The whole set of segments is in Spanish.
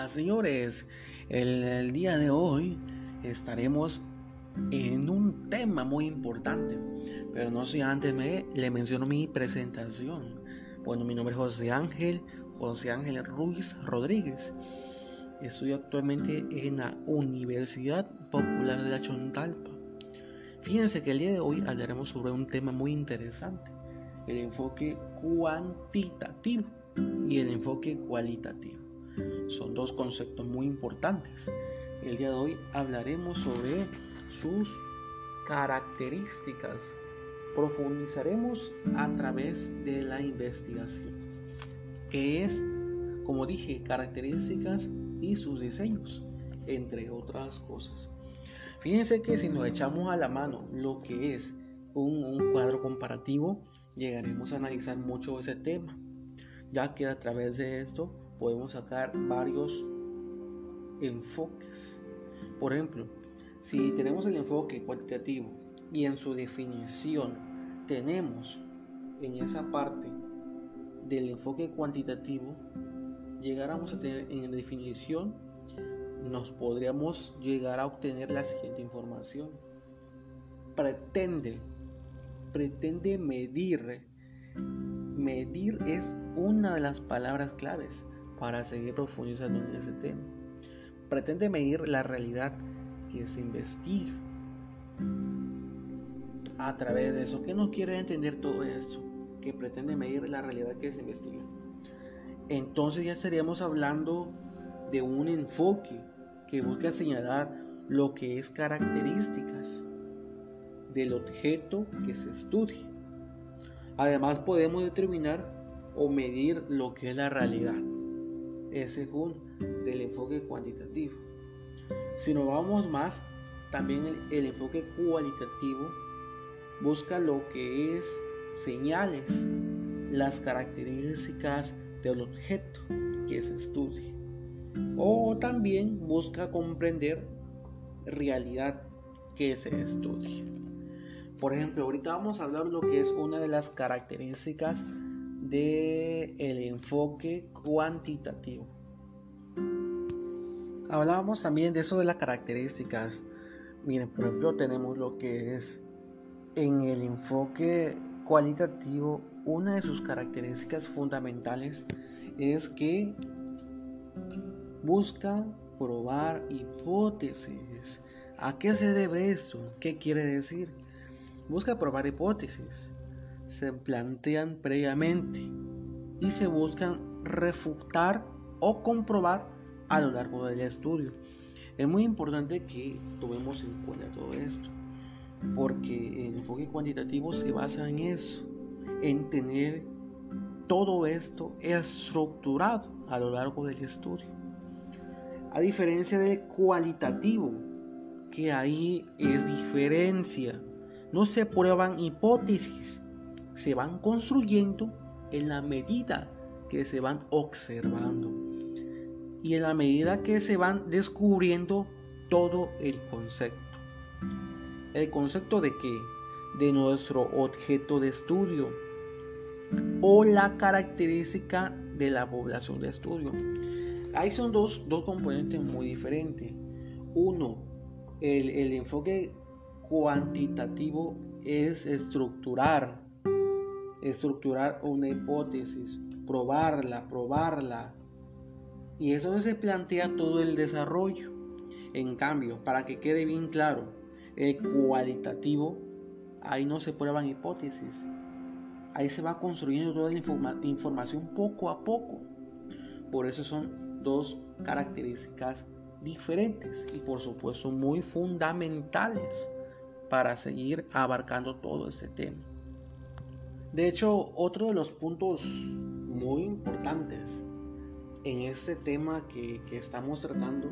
Señores, el día de hoy estaremos en un tema muy importante, pero no sé, antes le menciono mi presentación. Bueno, mi nombre es José Ángel Ruiz Rodríguez. Estudio actualmente en la Universidad Popular de la Chontalpa. Fíjense que el día de hoy hablaremos sobre un tema muy interesante: el enfoque cuantitativo y el enfoque cualitativo. Son dos conceptos muy importantes. El día de hoy hablaremos sobre sus características. Profundizaremos a través de la investigación, que es, como dije, características y sus diseños, entre otras cosas. Fíjense que si nos echamos a la mano lo que es un cuadro comparativo, llegaremos a analizar mucho ese tema, ya que a través de esto podemos sacar varios enfoques. Por ejemplo, si tenemos el enfoque cuantitativo y en su definición tenemos en esa parte del enfoque cuantitativo, llegáramos a tener en la definición, nos podríamos llegar a obtener la siguiente información: pretende medir. Medir es una de las palabras claves para seguir profundizando en ese tema. Pretende medir la realidad que se investiga. A través de eso, ¿qué nos quiere entender todo esto? Que pretende medir la realidad que se investiga. Entonces ya estaríamos hablando de un enfoque que busca señalar lo que es características del objeto que se estudia. Además, podemos determinar o medir lo que es la realidad, es según del enfoque cuantitativo. Si nos vamos más, también el enfoque cualitativo busca lo que es señales, las características del objeto que se estudia, o también busca comprender realidad que se estudia. Por ejemplo, ahorita vamos a hablar de lo que es una de las características del enfoque cuantitativo. Hablábamos también de eso de las características. Miren, por ejemplo, tenemos lo que es en el enfoque cualitativo, una de sus características fundamentales es que busca probar hipótesis. ¿A qué se debe esto? ¿Qué quiere decir? Busca probar hipótesis, se plantean previamente y se buscan refutar o comprobar a lo largo del estudio. Es muy importante que tomemos en cuenta todo esto, porque el enfoque cuantitativo se basa en eso, en tener todo esto estructurado a lo largo del estudio. A diferencia del cualitativo, que ahí es diferencia. No se prueban hipótesis, se van construyendo en la medida que se van observando y en la medida que se van descubriendo todo el concepto. ¿El concepto de qué? De nuestro objeto de estudio o la característica de la población de estudio. Ahí son dos componentes muy diferentes. Uno, el enfoque cuantitativo es estructurar una hipótesis, probarla, y eso no se plantea todo el desarrollo. En cambio, para que quede bien claro, el cualitativo, ahí no se prueban hipótesis, ahí se va construyendo toda la información poco a poco. Por eso son dos características diferentes y por supuesto muy fundamentales para seguir abarcando todo este tema. De hecho, otro de los puntos muy importantes en este tema que estamos tratando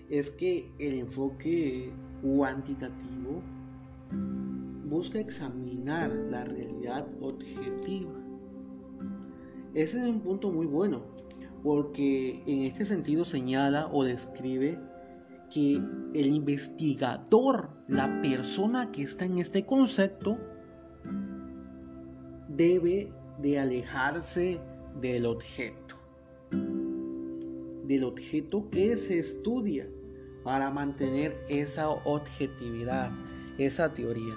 es que el enfoque cuantitativo busca examinar la realidad objetiva. Ese es un punto muy bueno, porque en este sentido señala o describe que el investigador, la persona que está en este concepto, debe de alejarse del objeto. del objeto que se estudia para mantener esa objetividad, esa teoría.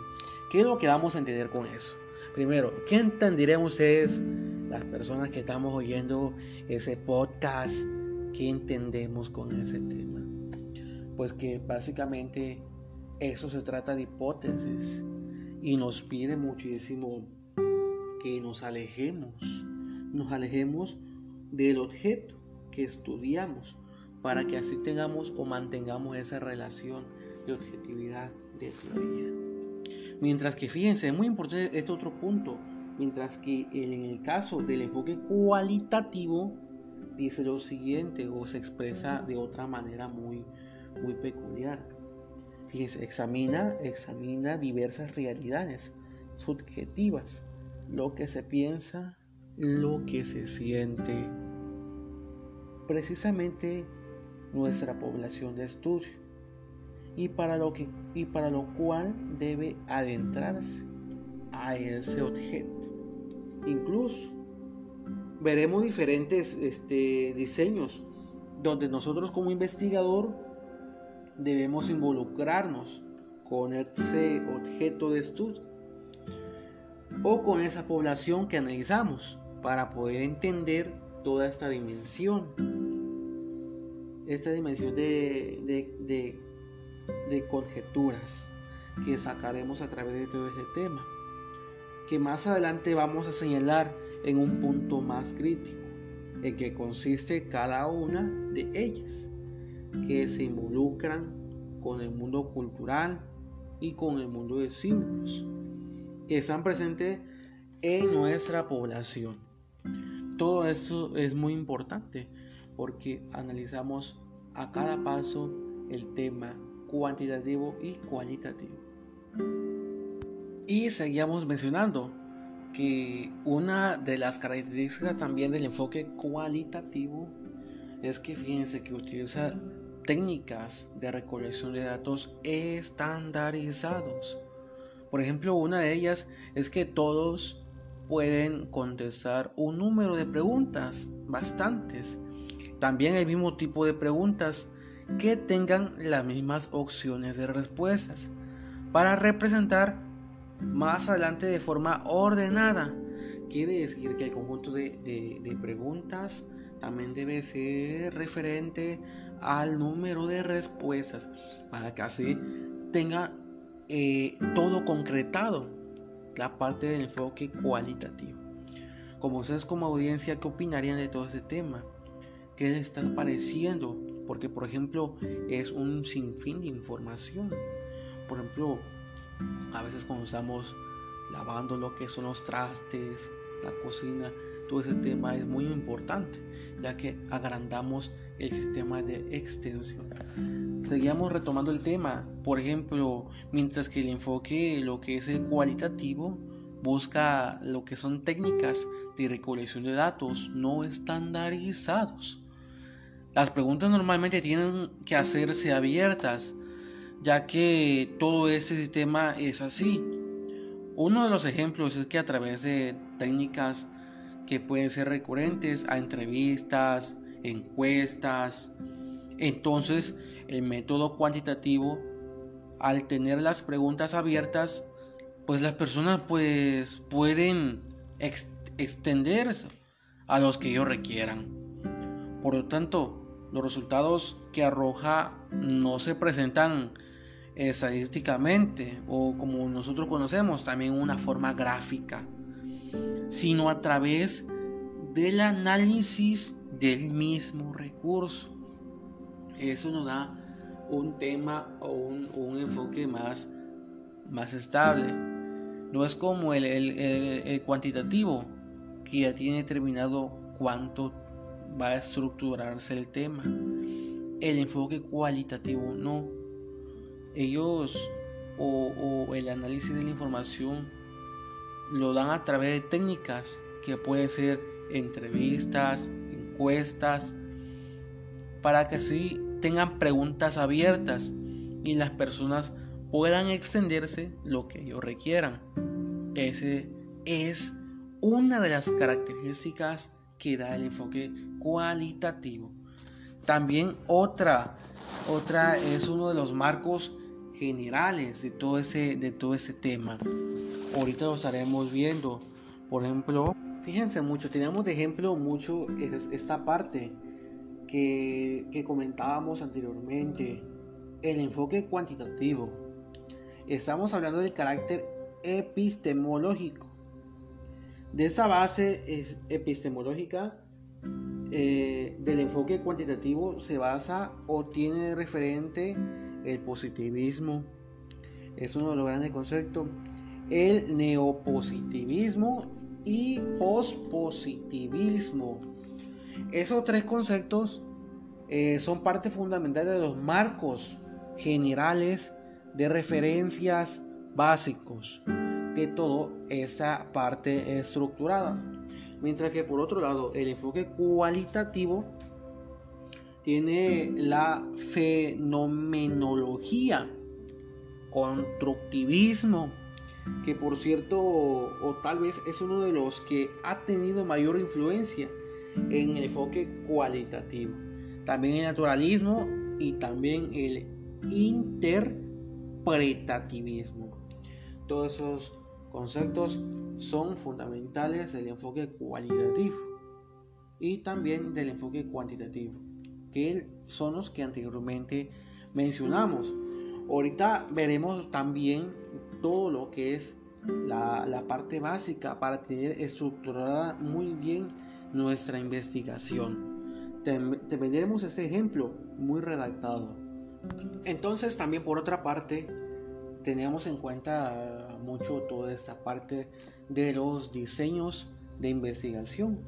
¿Qué es lo que vamos a entender con eso? Primero, ¿qué entenderían ustedes, las personas que estamos oyendo ese podcast? ¿Qué entendemos con ese tema? Pues que básicamente eso se trata de hipótesis y nos pide muchísimo que nos alejemos del objeto que estudiamos para que así tengamos o mantengamos esa relación de objetividad, de teoría. Mientras que fíjense, es muy importante este otro punto, mientras que en el caso del enfoque cualitativo dice lo siguiente o se expresa de otra manera muy peculiar. Fíjense, examina diversas realidades subjetivas, lo que se piensa, lo que se siente. Precisamente nuestra población de estudio y para lo cual debe adentrarse a ese objeto. Incluso veremos diferentes diseños donde nosotros como investigador debemos involucrarnos con ese objeto de estudio o con esa población que analizamos para poder entender toda esta dimensión de conjeturas que sacaremos a través de todo este tema, que más adelante vamos a señalar en un punto más crítico, en que consiste cada una de ellas, que se involucran con el mundo cultural y con el mundo de símbolos, que están presentes en nuestra población. Todo esto es muy importante porque analizamos a cada paso el tema cuantitativo y cualitativo. Y seguíamos mencionando que una de las características también del enfoque cualitativo es que fíjense que utiliza técnicas de recolección de datos estandarizados. Por ejemplo, una de ellas es que todos pueden contestar un número de preguntas, bastantes. También el mismo tipo de preguntas que tengan las mismas opciones de respuestas para representar más adelante de forma ordenada. Quiere decir que el conjunto de preguntas también debe ser referente al número de respuestas para que así tenga todo concretado la parte del enfoque cualitativo. Como ustedes como audiencia, ¿qué opinarían de todo este tema? ¿Qué les está pareciendo? Porque por ejemplo es un sinfín de información. Por ejemplo, a veces cuando estamos lavando lo que son los trastes, la cocina, todo ese tema es muy importante, ya que agrandamos el sistema de extensión. Seguimos retomando el tema. Por ejemplo, mientras que el enfoque, lo que es el cualitativo, busca lo que son técnicas de recolección de datos no estandarizados. Las preguntas normalmente tienen que hacerse abiertas, ya que todo este sistema es así. Uno de los ejemplos es que a través de técnicas que pueden ser recurrentes a entrevistas, encuestas, entonces el método cuantitativo, al tener las preguntas abiertas, pues las personas pues pueden extenderse a los que ellos requieran. Por lo tanto, los resultados que arroja no se presentan estadísticamente o como nosotros conocemos también una forma gráfica, sino a través del análisis del mismo recurso. Eso nos da un tema o un enfoque más estable. No es como el cuantitativo, que ya tiene determinado cuánto va a estructurarse el tema. El enfoque cualitativo no. Ellos o el análisis de la información lo dan a través de técnicas que pueden ser entrevistas, encuestas, para que así tengan preguntas abiertas y las personas puedan extenderse lo que ellos requieran. Ese es una de las características que da el enfoque cualitativo. También otra es uno de los marcos generales de todo ese tema. Ahorita lo estaremos viendo. Por ejemplo, fíjense mucho, teníamos de ejemplo mucho esta parte que comentábamos anteriormente, el enfoque cuantitativo. Estamos hablando del carácter epistemológico. De esa base epistemológica del enfoque cuantitativo se basa o tiene de referente el positivismo. Es uno de los grandes conceptos. El neopositivismo y pospositivismo. Esos tres conceptos son parte fundamental de los marcos generales de referencias básicos de toda esa parte estructurada. Mientras que por otro lado, el enfoque cualitativo tiene la fenomenología, constructivismo, que por cierto, o tal vez es uno de los que ha tenido mayor influencia en el enfoque cualitativo. También el naturalismo y también el interpretativismo. Todos esos conceptos son fundamentales del enfoque cualitativo y también del enfoque cuantitativo, que son los que anteriormente mencionamos. Ahorita veremos también todo lo que es la parte básica para tener estructurada muy bien nuestra investigación. Tendremos este ejemplo muy redactado. Entonces también por otra parte tenemos en cuenta mucho toda esta parte de los diseños de investigación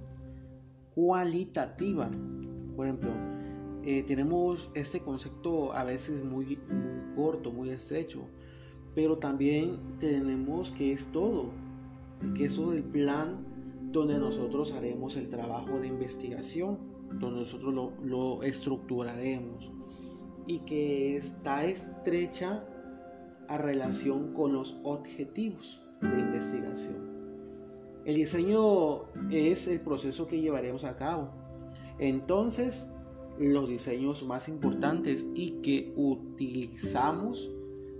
cualitativa. Por ejemplo, tenemos este concepto a veces muy corto, muy estrecho, pero también tenemos que es todo, que eso del plan donde nosotros haremos el trabajo de investigación, donde nosotros lo estructuraremos y que está estrecha a relación con los objetivos de investigación. El diseño es el proceso que llevaremos a cabo. Entonces, los diseños más importantes y que utilizamos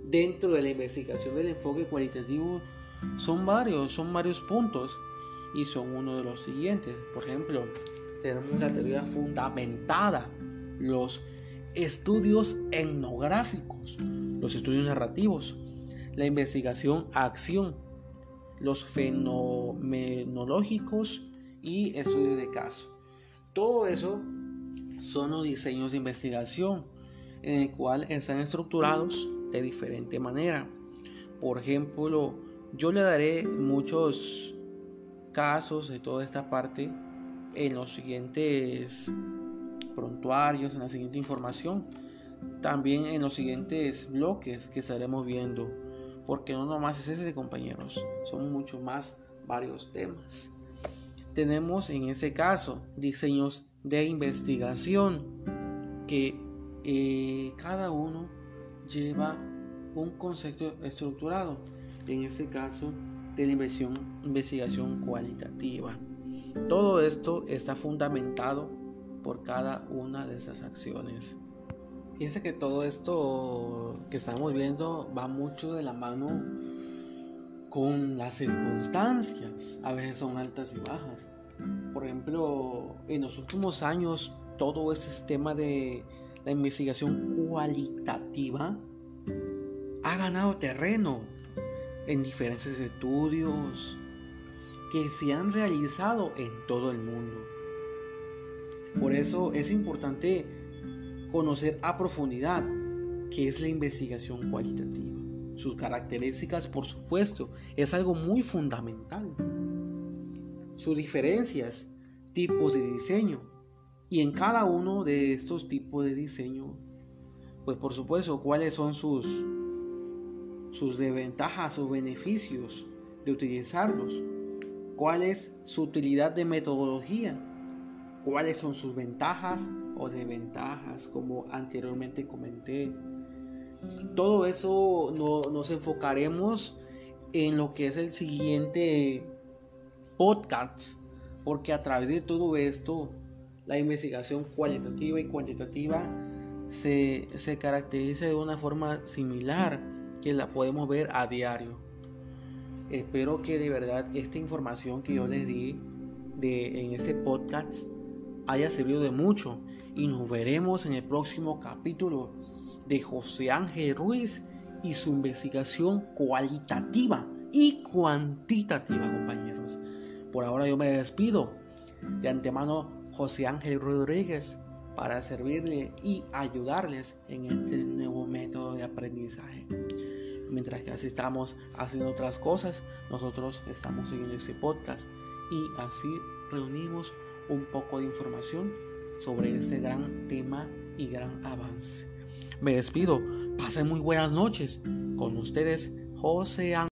dentro de la investigación del enfoque cualitativo son varios puntos y son uno de los siguientes. Por ejemplo, tenemos la teoría fundamentada, los estudios etnográficos, los estudios narrativos, la investigación a acción, los fenomenológicos y estudios de caso. Todo eso son los diseños de investigación en el cual están estructurados de diferente manera. Por ejemplo, yo le daré muchos casos de toda esta parte en los siguientes prontuarios, en la siguiente información, también en los siguientes bloques que estaremos viendo, porque no nomás es ese, compañeros, son mucho más varios temas. Tenemos en ese caso diseños de investigación que cada uno lleva un concepto estructurado, en este caso de la investigación cualitativa. Todo esto está fundamentado por cada una de esas acciones. Fíjense que todo esto que estamos viendo va mucho de la mano con las circunstancias. A veces son altas y bajas. Por ejemplo, en los últimos años todo ese tema de la investigación cualitativa ha ganado terreno en diferentes estudios que se han realizado en todo el mundo. Por eso es importante conocer a profundidad qué es la investigación cualitativa. Sus características, por supuesto, es algo muy fundamental. Sus diferencias, tipos de diseño, y en cada uno de estos tipos de diseño, pues por supuesto, cuáles son sus desventajas o beneficios de utilizarlos, cuál es su utilidad de metodología, cuáles son sus ventajas o desventajas, como anteriormente comenté. Todo eso nos enfocaremos en lo que es el siguiente podcast, porque a través de todo esto la investigación cualitativa y cuantitativa se caracteriza de una forma similar que la podemos ver a diario. Espero que de verdad esta información que yo les di en este podcast haya servido de mucho, y nos veremos en el próximo capítulo de José Ángel Ruiz y su investigación cualitativa y cuantitativa, compañeros. Por ahora yo me despido. De antemano, José Ángel Rodríguez, para servirle y ayudarles en este nuevo método de aprendizaje. Mientras que así estamos haciendo otras cosas, nosotros estamos siguiendo este podcast y así reunimos un poco de información sobre este gran tema y gran avance. Me despido. Pasen muy buenas noches. Con ustedes, José Ángel.